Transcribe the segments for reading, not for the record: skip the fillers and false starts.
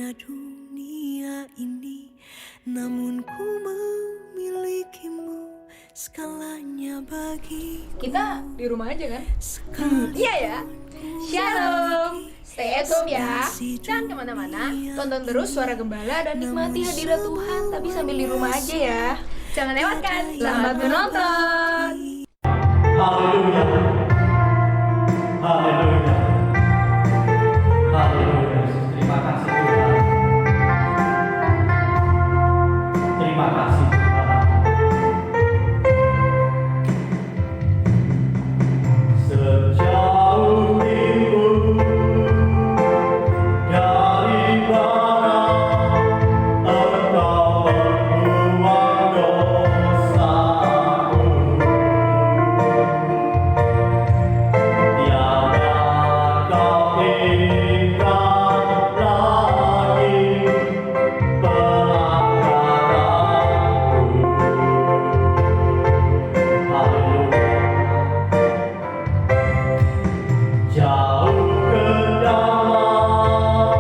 pada dunia ini, namun ku memilikimu, segalanya bagiku. Kita di rumah aja kan? Iya ya. Shalom. Stay at home ya. Jangan kemana-mana. Tonton terus Suara Gembala dan nikmati hadirat Tuhan, tapi sambil di rumah aja ya. Jangan lewatkan. Selamat menonton. Haleluya. Haleluya. Haleluya. Terima kasih Tuhan. Terima kasih Tuhan. Sejauh timur dari barat, Engkau membuang dosaku. Tiada kau ingat lagi pelanggaranku. Haleluya. Jauh ke dalam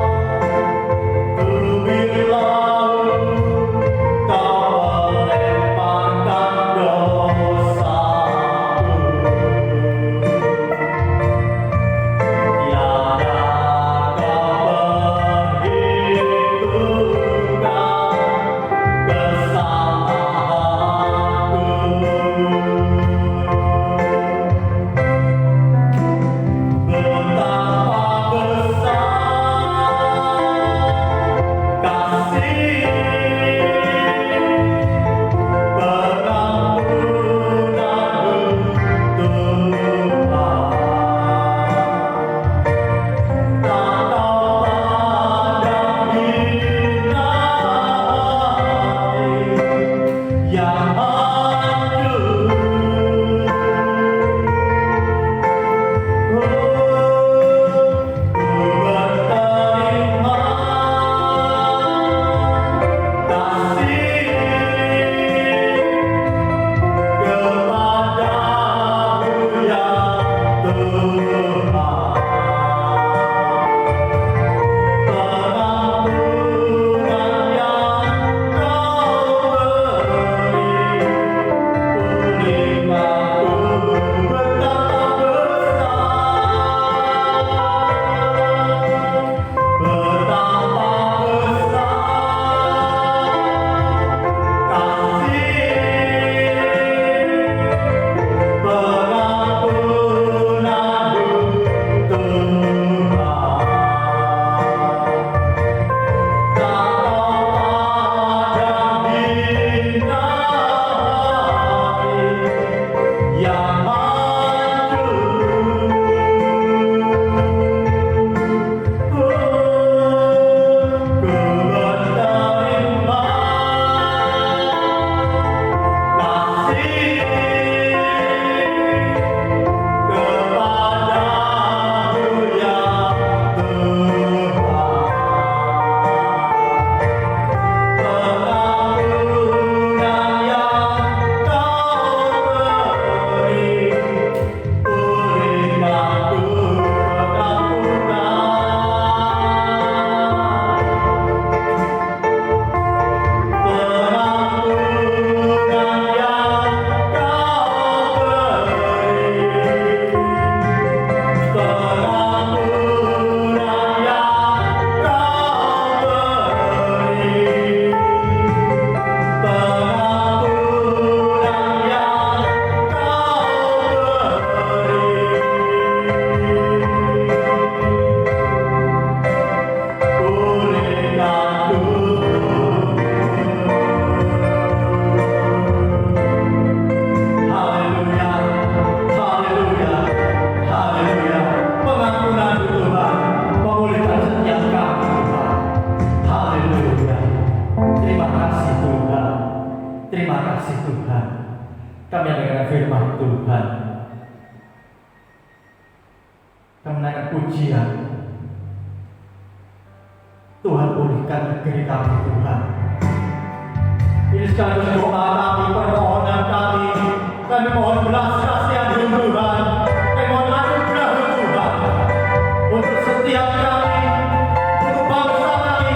tubir laut, Kau melemparkan dosaku. Tiada kau perhitungkan kesalahanku. Betapa besar kasih pengampunanmu Tuhan. Tak kau pandang hina hati yang hancur. Ku berterima kasih kepadamu ya Tuhan. Pengampunan yang Kau beri, pulihkanku betapa besar. Betapa besar kasih pengampunanmu Tuhan. Tak kau pandang hina hati yang hancur. Ku berterima kasih kepadamu ya Tuhan. Pengampunan yang Kau beri, pulihkanku pengampunan yang Kau beri, pengampunan yang Kau beri, pengampunan yang Kau beri, pulihkanku. Haleluya, haleluya, haleluya. Pengampunan Tuhan, memulihkan setiap kami Tuhan. Haleluya. Terima kasih Tuhan. Terima kasih Tuhan. Kami mendengar firman Tuhan. Kami menaikkan pujian. Tuhan pulihkan negeri kami Tuhan. Ini sekaligus doa kami, permohonan kami. Kami mohon belas kasihan Tuhan. Kami mohon anugerah Tuhan untuk setiap kami, untuk bangsa kami,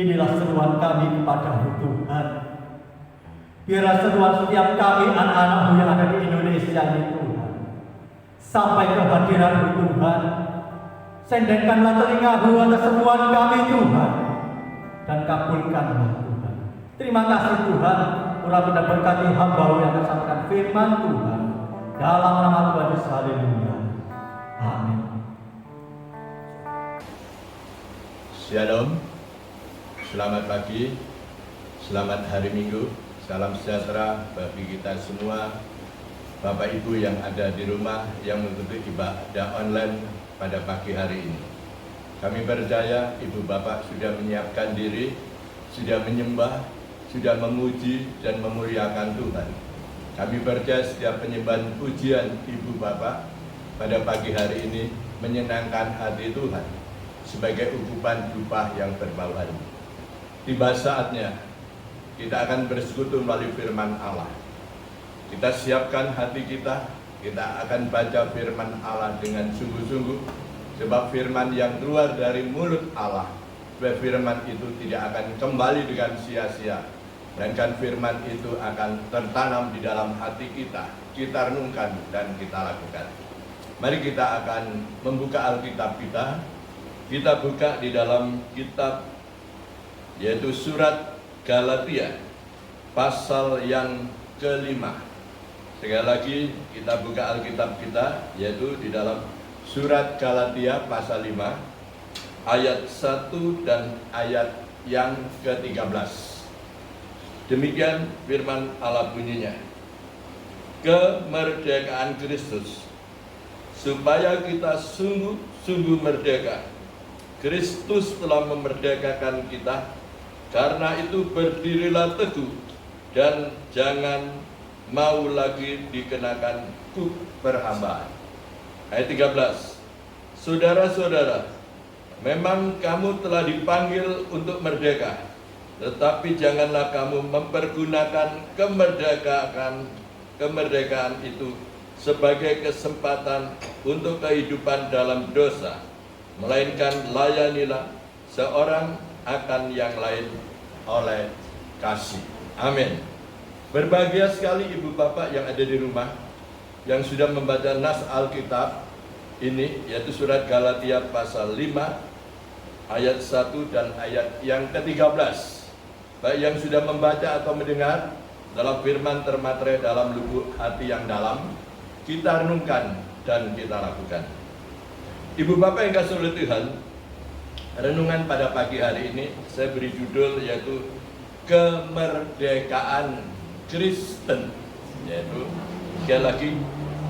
Inilah seruan kami kepadamu Tuhan. Biarlah seruan setiap kami anak-anakmu yang ada di Indonesia ini Tuhan, sampai ke hadirat-Mu Tuhan. Sendengkanlah telinga-Mu atas seruan kami Tuhan, dan kabulkanlah Tuhan. Terima kasih Tuhan, Tuhan sudah berkati hamba-Mu yang akan sampaikan firman Tuhan. Dalam nama Tuhan Yesus, haleluya. Amin. Shalom, selamat pagi, selamat hari Minggu, salam sejahtera bagi kita semua, Bapak Ibu yang ada di rumah yang mengikuti ibadah online pada pagi hari ini. Kami percaya Ibu Bapak sudah menyiapkan diri, sudah menyembah, sudah memuji dan memuliakan Tuhan. Kami percaya setiap penyembahan pujian Ibu Bapak pada pagi hari ini menyenangkan hati Tuhan sebagai ukupan upah yang berbau harum. Tiba saatnya kita akan bersekutu melalui firman Allah. Kita siapkan hati kita akan baca firman Allah dengan sungguh-sungguh, sebab firman yang keluar dari mulut Allah, sebab firman itu tidak akan kembali dengan sia-sia, melainkan firman itu akan tertanam di dalam hati kita renungkan dan kita lakukan. Mari kita akan membuka Alkitab kita. Kita buka di dalam kitab yaitu surat Galatia pasal yang kelima. Sekali lagi kita buka Alkitab kita yaitu di dalam surat Galatia pasal 5 ayat 1 dan ayat yang ke-13. Demikian firman Allah bunyinya. Kemerdekaan Kristus, supaya kita sungguh-sungguh merdeka. Kristus telah memerdekakan kita, karena itu berdirilah teguh dan jangan mau lagi dikenakan kuk perhambaan. Ayat 13. Saudara-saudara, memang kamu telah dipanggil untuk merdeka, tetapi janganlah kamu mempergunakan kemerdekaan itu sebagai kesempatan untuk kehidupan dalam dosa, melainkan layanilah seorang akan yang lain oleh kasih. Amin. Berbahagia sekali Ibu Bapak yang ada di rumah yang sudah membaca nas Alkitab ini, yaitu surat Galatia pasal 5 ayat 1 dan ayat yang ke-13. Baik yang sudah membaca atau mendengar dalam firman termaterai dalam lubuk hati yang dalam, kita renungkan dan kita lakukan. Ibu Bapak yang kasih oleh Tuhan, renungan pada pagi hari ini saya beri judul yaitu kemerdekaan Kristen, yaitu sekali lagi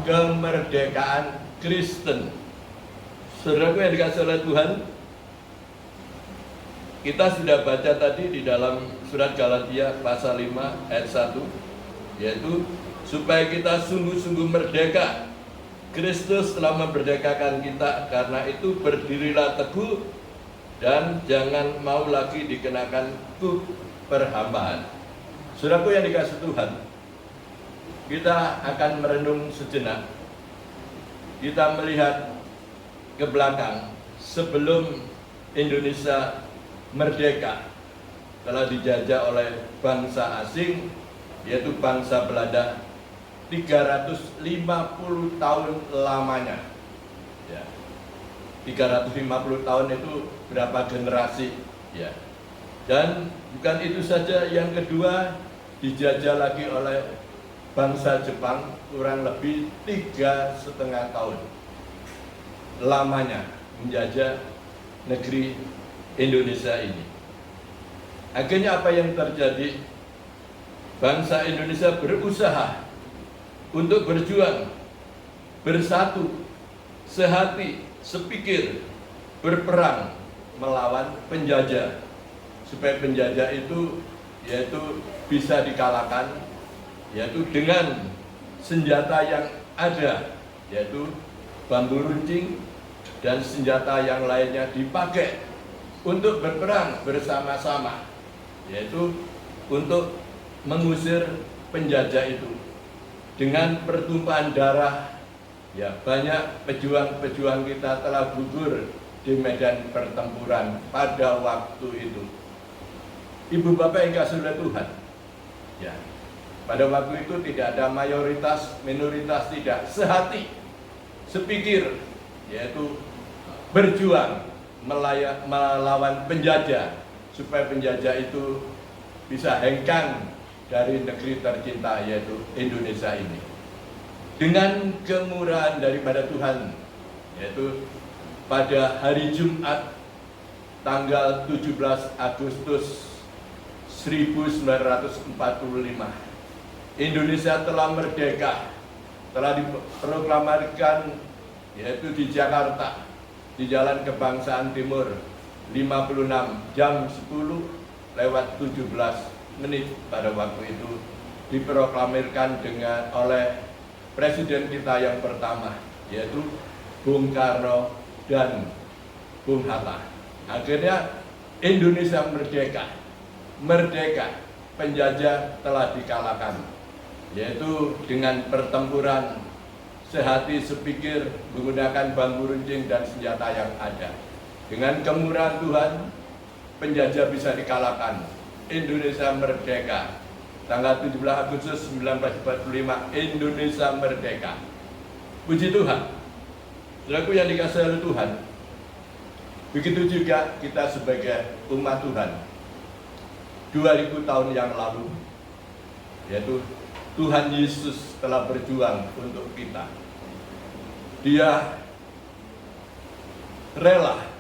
kemerdekaan Kristen. Saudaraku yang dikasih oleh Tuhan, kita sudah baca tadi di dalam surat Galatia pasal 5 ayat 1, yaitu supaya kita sungguh-sungguh merdeka. Kristus telah memerdekakan kita, karena itu berdirilah teguh dan jangan mau lagi dikenakan kuk perhambaan. Saudaraku yang dikasih Tuhan, kita akan merenung sejenak. Kita melihat ke belakang sebelum Indonesia merdeka, telah dijajah oleh bangsa asing, yaitu bangsa Belanda, 350 tahun lamanya. Ya. 350 tahun itu berapa generasi? Ya. Dan bukan itu saja, yang kedua dijajah lagi oleh bangsa Jepang kurang lebih 3,5 tahun lamanya menjajah negeri Indonesia ini. Akhirnya apa yang terjadi? Bangsa Indonesia berusaha untuk berjuang, bersatu, sehati, sepikir, berperang melawan penjajah, supaya penjajah itu yaitu bisa dikalahkan, yaitu dengan senjata yang ada, yaitu bambu runcing dan senjata yang lainnya dipakai untuk berperang bersama-sama, yaitu untuk mengusir penjajah itu. Dengan pertumpahan darah, ya banyak pejuang-pejuang kita telah gugur di medan pertempuran pada waktu itu. ibu bapak yang kasih oleh Tuhan. Ya. Pada waktu itu tidak ada mayoritas, minoritas, tidak, sehati, sepikir, yaitu berjuang melawan penjajah, supaya penjajah itu bisa hengkang dari negeri tercinta, yaitu Indonesia ini. Dengan kemurahan daripada Tuhan, yaitu pada hari Jumat tanggal 17 Agustus 1945, Indonesia telah merdeka, telah diproklamasikan, yaitu di Jakarta, di Jalan Kebangsaan Timur, 56 jam 10:17 pada waktu itu diproklamirkan oleh Presiden kita yang pertama, yaitu Bung Karno dan Bung Hatta. Akhirnya Indonesia merdeka, penjajah telah dikalahkan, yaitu dengan pertempuran sehati sepikir menggunakan bambu runcing dan senjata yang ada. Dengan kemurahan Tuhan, penjajah bisa dikalahkan. Indonesia merdeka. Tanggal 17 Agustus 1945, Indonesia merdeka. Puji Tuhan. Saudaraku yang dikasihi oleh Tuhan, begitu juga kita sebagai umat Tuhan. 2000 tahun yang lalu, yaitu Tuhan Yesus telah berjuang untuk kita. Dia rela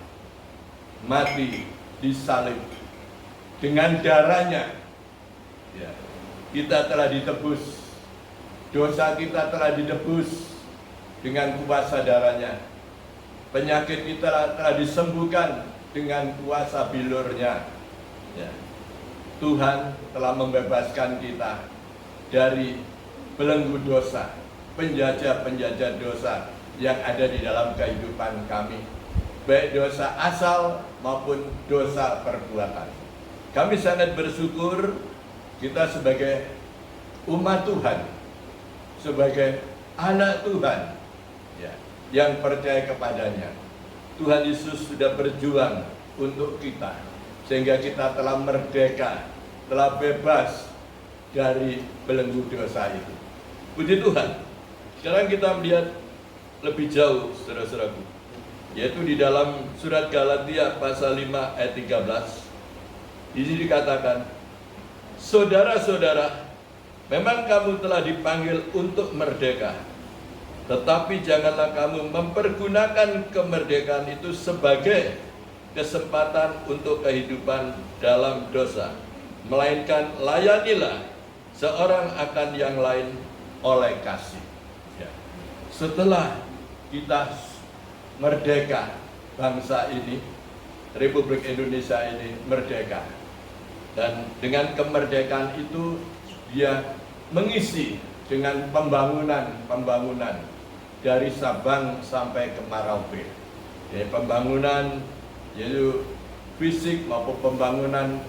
mati disalib. Dengan darahnya, ya, kita telah ditebus. Dosa kita telah ditebus dengan kuasa darahnya. Penyakit kita telah disembuhkan dengan kuasa bilurnya. Ya. Tuhan telah membebaskan kita dari belenggu dosa, penjajah-penjajah dosa yang ada di dalam kehidupan kami, baik dosa asal maupun dosa perbuatan. Kami sangat bersyukur kita sebagai umat Tuhan, sebagai anak Tuhan, ya, yang percaya kepadanya. Tuhan Yesus sudah berjuang untuk kita, sehingga kita telah merdeka, telah bebas dari belenggu dosa itu. Puji Tuhan. Sekarang kita melihat lebih jauh, saudara-saudaraku, yaitu di dalam surat Galatia pasal 5 ayat 13. Di sini dikatakan, saudara-saudara, memang kamu telah dipanggil untuk merdeka, tetapi janganlah kamu mempergunakan kemerdekaan itu sebagai kesempatan untuk kehidupan dalam dosa, melainkan layanilah seorang akan yang lain oleh kasih. Ya. Setelah kita merdeka, bangsa ini, Republik Indonesia ini merdeka, dan dengan kemerdekaan itu dia mengisi dengan pembangunan dari Sabang sampai ke Merauke. Ya, pembangunan yaitu fisik maupun pembangunan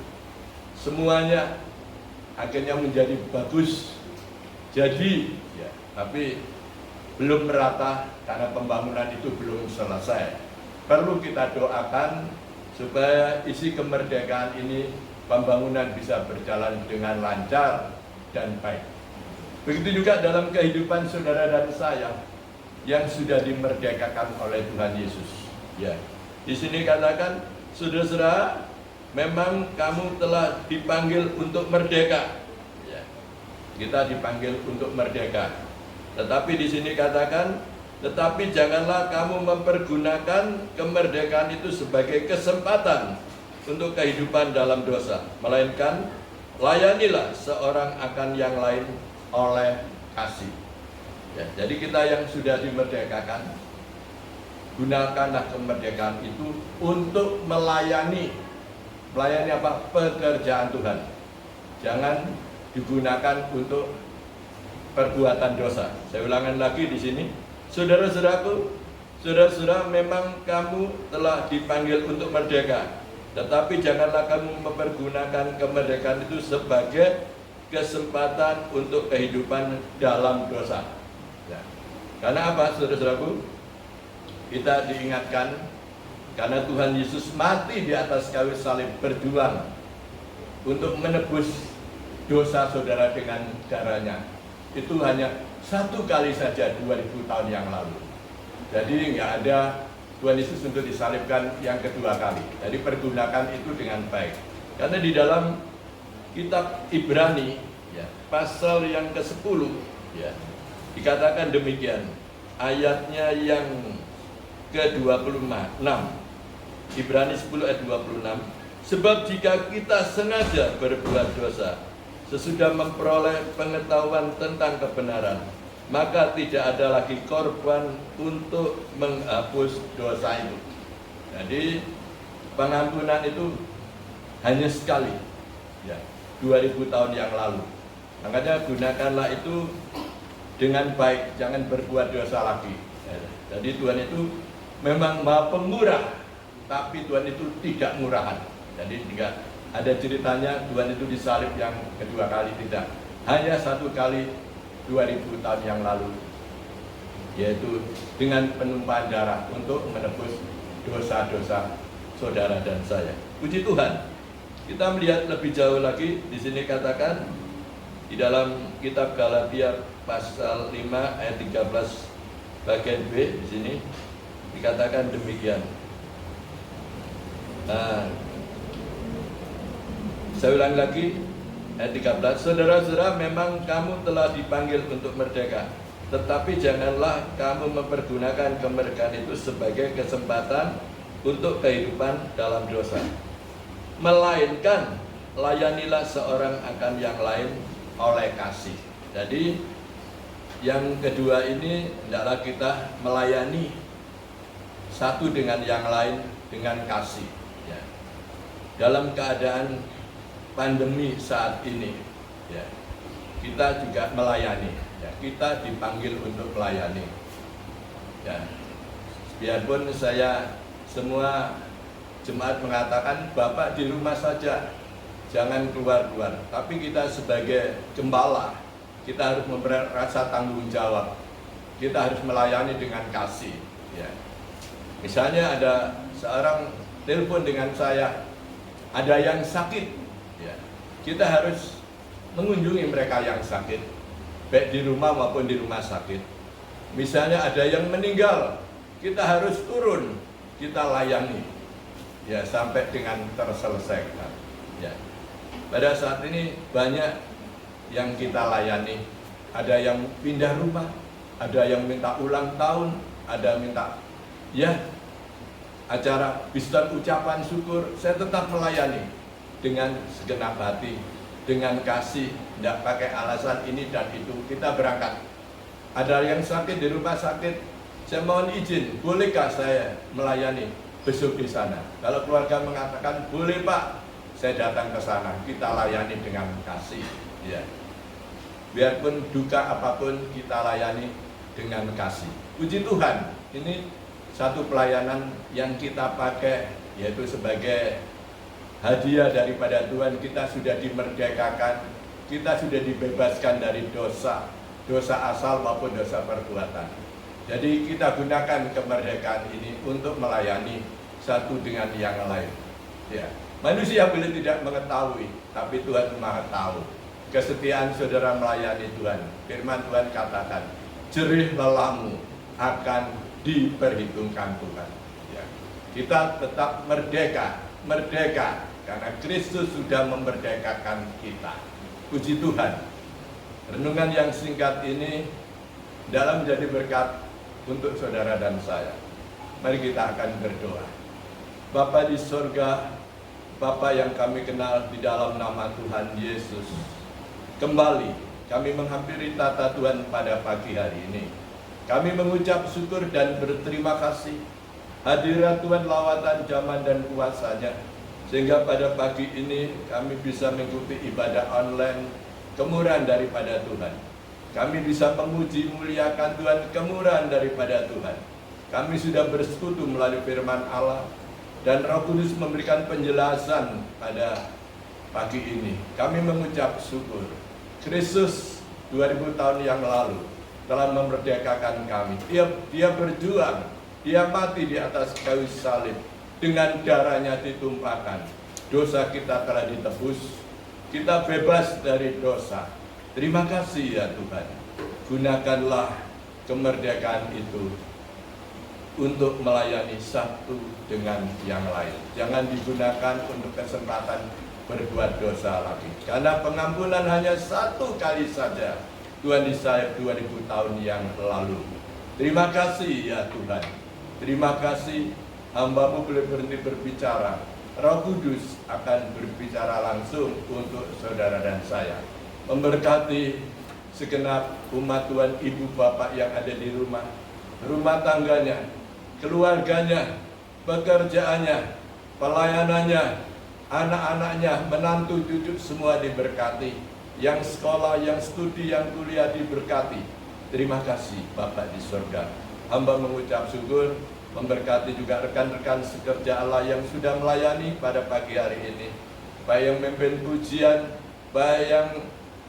semuanya akhirnya menjadi bagus. Jadi, ya, tapi belum merata karena pembangunan itu belum selesai. Perlu kita doakan supaya isi kemerdekaan ini, pembangunan bisa berjalan dengan lancar dan baik. Begitu juga dalam kehidupan saudara dan saya yang sudah dimerdekakan oleh Tuhan Yesus. Ya, di sini katakan, saudara-saudara, memang kamu telah dipanggil untuk merdeka. Ya, kita dipanggil untuk merdeka. Tetapi di sini katakan, tetapi janganlah kamu mempergunakan kemerdekaan itu sebagai kesempatan untuk kehidupan dalam dosa, melainkan layanilah seorang akan yang lain oleh kasih. Ya, jadi kita yang sudah dimerdekakan, gunakanlah kemerdekaan itu untuk melayani apa? Pekerjaan Tuhan. Jangan digunakan untuk perbuatan dosa. Saya ulangan lagi di sini, saudara-saudaraku, saudara-saudara, memang kamu telah dipanggil untuk merdeka, tetapi janganlah kamu mempergunakan kemerdekaan itu sebagai kesempatan untuk kehidupan dalam dosa. Ya. Karena apa, saudara-saudaraku? Kita diingatkan karena Tuhan Yesus mati di atas kayu salib, berjuang untuk menebus dosa saudara dengan darahnya itu hanya satu kali saja 2000 tahun yang lalu. Jadi nggak ada Tuhan Yesus untuk disalibkan yang kedua kali. Jadi pergunakan itu dengan baik. Karena di dalam kitab Ibrani ya, pasal yang ke-10 ya, dikatakan demikian. Ayatnya yang ke-26. Ibrani 10 ayat 26. Sebab jika kita sengaja berbuat dosa sesudah memperoleh pengetahuan tentang kebenaran, maka tidak ada lagi korban untuk menghapus dosa itu. Jadi pengampunan itu hanya sekali ya, 2000 tahun yang lalu. Makanya gunakanlah itu dengan baik, jangan berbuat dosa lagi ya. Jadi Tuhan itu memang Maha Pemurah, tapi Tuhan itu tidak murahan. Jadi tidak ada ceritanya Tuhan itu disalib yang kedua kali, tidak. Hanya satu kali 2000 tahun yang lalu, yaitu dengan penumpahan darah untuk menebus dosa-dosa saudara dan saya. Puji Tuhan. Kita melihat lebih jauh lagi, di sini katakan di dalam kitab Galatia pasal 5 ayat 13 bagian B, di sini dikatakan demikian. Saya ulang lagi ayat 13. Saudara-saudara, memang kamu telah dipanggil untuk merdeka, tetapi janganlah kamu mempergunakan kemerdekaan itu sebagai kesempatan untuk kehidupan dalam dosa, melainkan layanilah seorang akan yang lain oleh kasih. Jadi yang kedua ini adalah kita melayani satu dengan yang lain dengan kasih ya. Dalam keadaan pandemi saat ini ya, kita juga melayani ya, kita dipanggil untuk melayani ya. Biarpun saya semua jemaat mengatakan Bapak di rumah saja, jangan keluar-keluar, tapi kita sebagai gembala kita harus merasa tanggung jawab, kita harus melayani dengan kasih ya. Misalnya ada seorang telepon dengan saya, ada yang sakit ya, kita harus mengunjungi mereka yang sakit, baik di rumah maupun di rumah sakit. Misalnya ada yang meninggal, kita harus turun, kita layani ya sampai dengan terselesaikan ya. Pada saat ini banyak yang kita layani, ada yang pindah rumah, ada yang minta ulang tahun, ada minta ya acara bistan ucapan syukur. Saya tetap melayani dengan segenap hati, dengan kasih, tidak pakai alasan ini dan itu. Kita berangkat. Ada yang sakit di rumah sakit, saya mohon izin, bolehkah saya melayani besok di sana? Kalau keluarga mengatakan boleh Pak, saya datang ke sana. Kita layani dengan kasih. Ya. Biarpun duka apapun kita layani dengan kasih. Puji Tuhan, ini satu pelayanan yang kita pakai, yaitu sebagai hadiah daripada Tuhan. Kita sudah dimerdekakan, kita sudah dibebaskan dari dosa, dosa asal maupun dosa perbuatan. Jadi kita gunakan kemerdekaan ini untuk melayani satu dengan yang lain. Ya. Manusia boleh tidak mengetahui, tapi Tuhan Maha tahu. Kesetiaan saudara melayani Tuhan. Firman Tuhan katakan, jerih lelahmu akan diperhitungkan Tuhan. Ya. Kita tetap merdeka, merdeka. Karena Kristus sudah memerdekakan kita. Puji Tuhan. Renungan yang singkat ini dalam menjadi berkat untuk saudara dan saya. Mari kita akan berdoa. Bapa di sorga, Bapa yang kami kenal di dalam nama Tuhan Yesus, kembali kami menghampiri tata Tuhan pada pagi hari ini. Kami mengucap syukur dan berterima kasih hadirat Tuhan lawatan zaman dan kuasanya, sehingga pada pagi ini kami bisa mengikuti ibadah online, kemurahan daripada Tuhan. Kami bisa memuji muliakan Tuhan, kemurahan daripada Tuhan. Kami sudah bersekutu melalui firman Allah, dan Roh Kudus memberikan penjelasan pada pagi ini. Kami mengucap syukur. Kristus 2000 tahun yang lalu telah memerdekakan kami. Dia berjuang, dia mati di atas kayu salib. Dengan darahnya ditumpahkan, dosa kita telah ditebus, kita bebas dari dosa. Terima kasih ya Tuhan. Gunakanlah kemerdekaan itu untuk melayani satu dengan yang lain. Jangan digunakan untuk kesempatan berbuat dosa lagi. Karena pengampunan hanya satu kali saja. Tuhan disayap 2000 tahun yang lalu. Terima kasih ya Tuhan. Terima kasih hamba-Mu boleh berhenti berbicara. Roh Kudus akan berbicara langsung untuk saudara dan saya. Memberkati segenap umat Tuhan, ibu bapak yang ada di rumah, rumah tangganya, keluarganya, pekerjaannya, pelayanannya, anak-anaknya, menantu cucu semua diberkati. Yang sekolah, yang studi, yang kuliah diberkati. Terima kasih Bapak di surga. Hamba mengucap syukur, memberkati juga rekan-rekan sekerja Allah yang sudah melayani pada pagi hari ini. Baik yang memimpin pujian, baik yang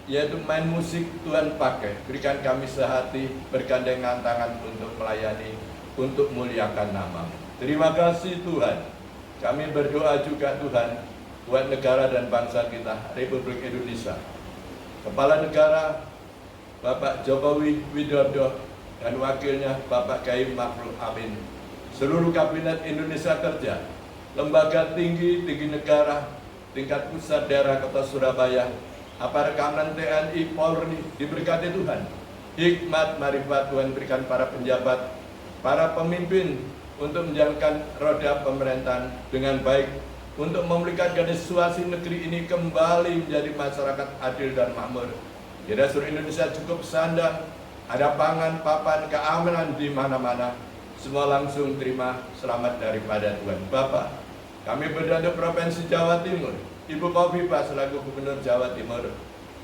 yaitu main musik, Tuhan pakai. Berikan kami sehati, bergandengan tangan untuk melayani, untuk muliakan nama-Mu. Terima kasih Tuhan. Kami berdoa juga Tuhan, buat negara dan bangsa kita, Republik Indonesia. Kepala Negara, Bapak Jokowi Widodo, dan wakilnya Bapak Kiai Ma'ruf Amin. Seluruh Kabinet Indonesia Kerja, lembaga tinggi negara, tingkat pusat, daerah, kota Surabaya, aparat keamanan TNI, Polri, diberkati Tuhan. Hikmat, marifat Tuhan berikan para penjabat, para pemimpin untuk menjalankan roda pemerintahan dengan baik, untuk memulihkan situasi negeri ini kembali menjadi masyarakat adil dan makmur. Jadi seluruh Indonesia cukup sandang, ada pangan, papan, keamanan di mana-mana. Semua langsung terima selamat daripada Tuhan. Bapak, kami berdoa untuk Provinsi Jawa Timur, Ibu Khofifah selaku Gubernur Jawa Timur,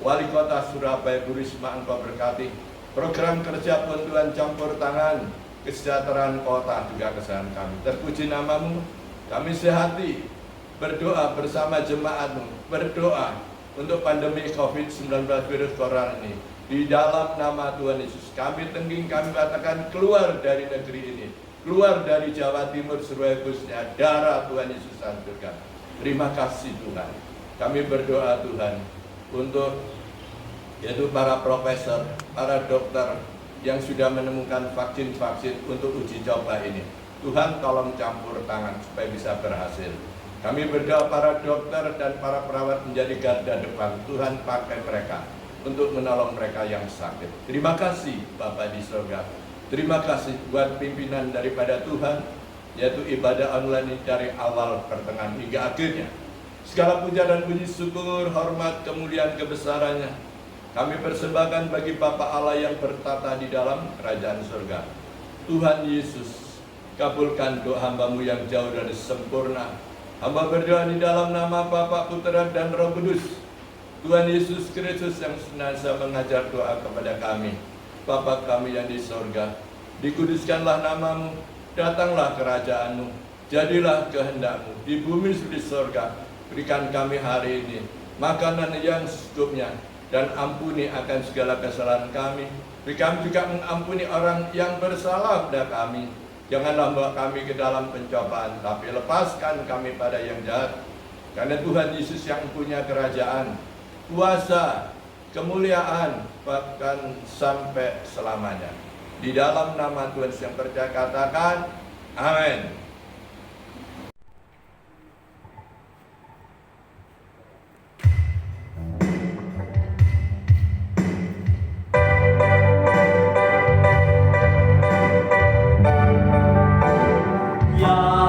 Wali Kota Surabaya Bu Risma, Engkau berkati. Program kerja pun Tuhan campur tangan, kesejahteraan kota juga kesehatan kami. Terpuji nama-Mu, kami sehati berdoa bersama jemaat-Mu, berdoa untuk pandemi COVID-19 virus corona ini. Di dalam nama Tuhan Yesus, kami tengking, kami katakan keluar dari negeri ini, keluar dari Jawa Timur, Surabaya khususnya, darah Tuhan Yesus hancurkan. Terima kasih Tuhan. Kami berdoa Tuhan untuk yaitu para profesor, para dokter yang sudah menemukan vaksin-vaksin untuk uji coba ini. Tuhan tolong campur tangan supaya bisa berhasil. Kami berdoa para dokter dan para perawat menjadi garda depan. Tuhan pakai mereka untuk menolong mereka yang sakit. Terima kasih Bapak di surga. Terima kasih buat pimpinan daripada Tuhan, yaitu ibadah online ini dari awal, pertengahan hingga akhirnya. Segala puja dan puji syukur, hormat, kemuliaan, kebesarannya kami persembahkan bagi Bapa Allah yang bertata di dalam kerajaan surga. Tuhan Yesus, kabulkan doa hamba-Mu yang jauh dari sempurna. Hamba berdoa di dalam nama Bapa, Putra, dan Roh Kudus. Tuhan Yesus Kristus yang senantiasa mengajar doa kepada kami. Bapa kami yang di sorga, dikuduskanlah nama-Mu, datanglah kerajaan-Mu, jadilah kehendak-Mu di bumi seperti sorga. Berikan kami hari ini makanan yang secukupnya, dan ampuni akan segala kesalahan kami. Berikan juga mengampuni orang yang bersalah kepada kami. Janganlah membawa kami ke dalam pencobaan, tapi lepaskan kami pada yang jahat. Karena Tuhan Yesus yang punya kerajaan, kuasa, kemuliaan, bahkan sampai selamanya. Di dalam nama Tuhan yang percaya katakan, amin. Ya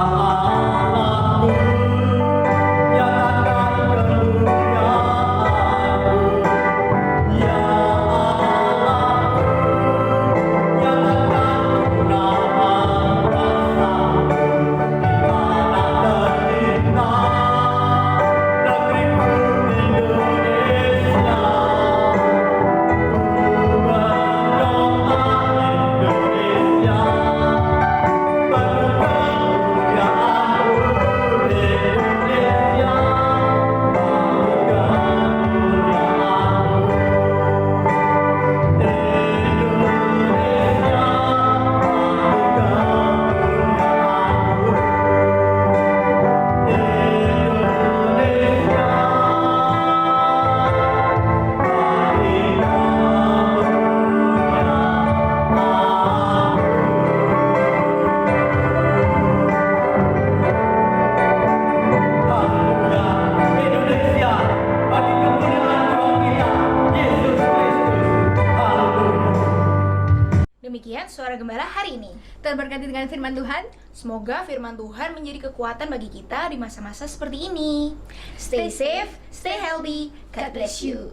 Suara Gembala hari ini. Terberkati dengan firman Tuhan. Semoga firman Tuhan menjadi kekuatan bagi kita di masa-masa seperti ini. Stay safe, stay healthy. God bless you.